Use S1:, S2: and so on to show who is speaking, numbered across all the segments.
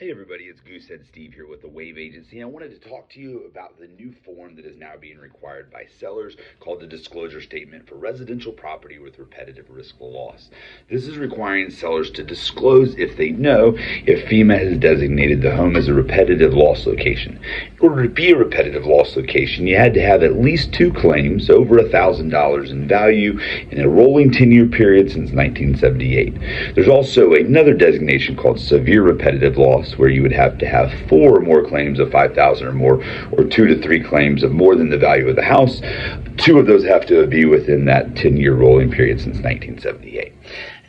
S1: Hey everybody, it's Goosehead Steve here with the Wave Agency. I wanted to talk to you about the new form that is now being required by sellers called the disclosure statement for residential property with repetitive risk of loss. This is requiring sellers to disclose if they know if FEMA has designated the home as a repetitive loss location. In order to be a repetitive loss location, you had to have at least 2 claims over $1,000 in value in a rolling 10-year period since 1978. There's also another designation called severe repetitive loss, where you would have to have 4 or more claims of $5,000 or more, or 2 to 3 claims of more than the value of the house. 2 of those have to be within that 10-year rolling period since 1978.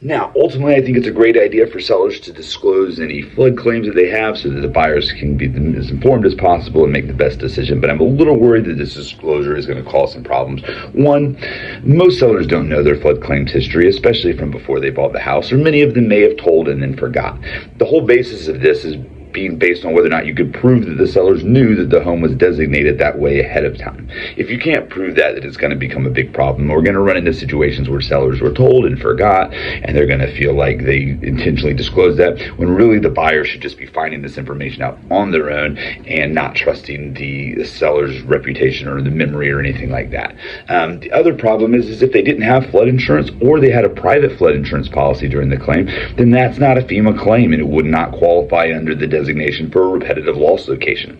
S1: Now, ultimately, I think it's a great idea for sellers to disclose any flood claims that they have so that the buyers can be as informed as possible and make the best decision. But I'm a little worried that this disclosure is going to cause some problems. One, most sellers don't know their flood claims history, especially from before they bought the house, or many of them may have told and then forgot. The whole basis of this is being based on whether or not you could prove that the sellers knew that the home was designated that way ahead of time. If you can't prove that, then it's going to become a big problem. We're going to run into situations where sellers were told and forgot, and they're going to feel like they intentionally disclosed that, when really the buyer should just be finding this information out on their own and not trusting the seller's reputation or the memory or anything like that. The other problem is if they didn't have flood insurance, or they had a private flood insurance policy during the claim, then that's not a FEMA claim, and it would not qualify under the designation for a repetitive loss location.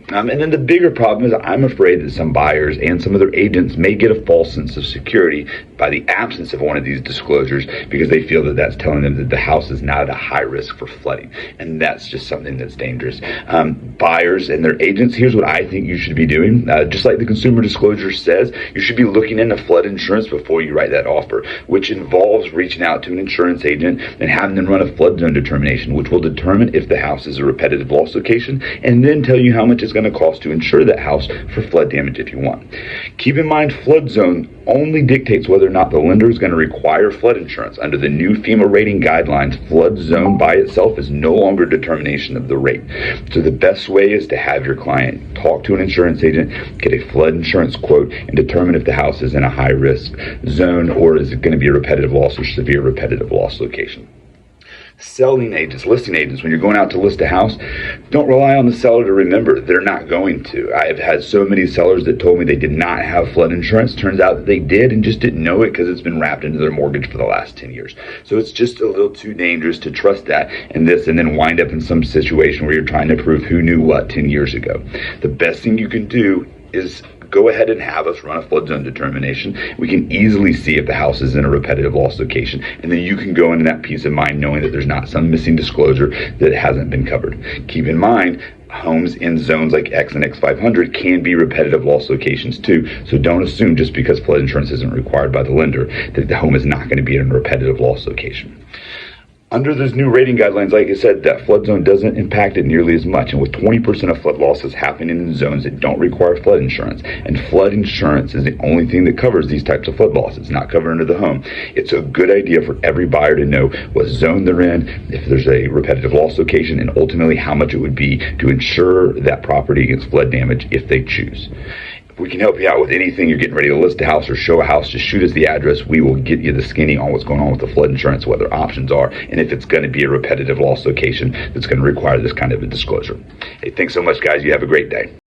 S1: And then the bigger problem is I'm afraid that some buyers and some of their agents may get a false sense of security by the absence of one of these disclosures, because they feel that that's telling them that the house is not at a high risk for flooding. And that's just something that's dangerous. Buyers and their agents, here's what I think you should be doing. Just like the consumer disclosure says, you should be looking into flood insurance before you write that offer, which involves reaching out to an insurance agent and having them run a flood zone determination, which will determine if the house is a repetitive loss location, and then tell you how much it's going to cost to insure that house for flood damage if you want. Keep in mind, flood zone only dictates whether or not the lender is going to require flood insurance. Under the new FEMA rating guidelines, flood zone by itself is no longer determination of the rate. So the best way is to have your client talk to an insurance agent, get a flood insurance quote, and determine if the house is in a high risk zone, or is it going to be a repetitive loss or severe repetitive loss location. Selling agents, listing agents, when you're going out to list a house, don't rely on the seller to remember. They're not going to. I've had so many sellers that told me they did not have flood insurance. Turns out that they did and just didn't know it because it's been wrapped into their mortgage for the last 10 years. So it's just a little too dangerous to trust that and then wind up in some situation where you're trying to prove who knew what 10 years ago. The best thing you can do is go ahead and have us run a flood zone determination. We can easily see if the house is in a repetitive loss location, and then you can go into that peace of mind knowing that there's not some missing disclosure that hasn't been covered. Keep in mind, homes in zones like X and X500 can be repetitive loss locations too, so don't assume just because flood insurance isn't required by the lender that the home is not going to be in a repetitive loss location. Under those new rating guidelines, like I said, that flood zone doesn't impact it nearly as much. And with 20% of flood losses happening in zones that don't require flood insurance, and flood insurance is the only thing that covers these types of flood losses, it's not covered under the home, it's a good idea for every buyer to know what zone they're in, if there's a repetitive loss location, and ultimately how much it would be to insure that property against flood damage if they choose. If we can help you out with anything, you're getting ready to list a house or show a house, just shoot us the address. We will get you the skinny on what's going on with the flood insurance, what their options are, and if it's going to be a repetitive loss location that's going to require this kind of a disclosure. Hey, thanks so much, guys. You have a great day.